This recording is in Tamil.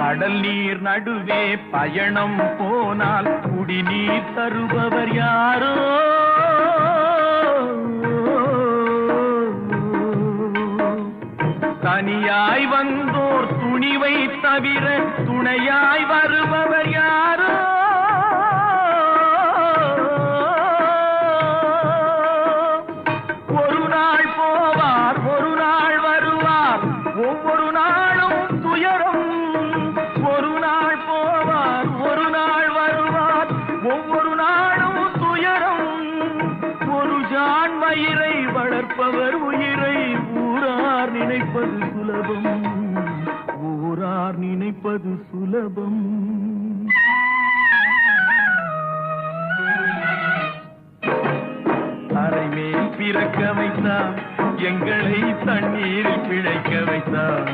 கடல் நீர் நடுவே பயணம் போனால் குடிநீர் தருபவர் யாரோ? தனியாய் வந்தோர் துணிவை தவிர துணையாய் வருபவர் யாரோ? ஒரு நாள் போவார், ஒரு நாள் வருவார், ஒவ்வொரு நாளும் துயரம். ஒரு நாள் போவார், ஒரு நாள் வருவார், ஒவ்வொரு நாளும் துயரம். ஒரு ஜான் வயிறை வளர்ப்பவர் உயிரை ஊரார் நினைப்பது சுலபம், ஊரார் நினைப்பது சுலபம். அரைமேல் பிறக்க வைத்தார், எங்களை தண்ணீரில் பிழைக்க வைத்தார்.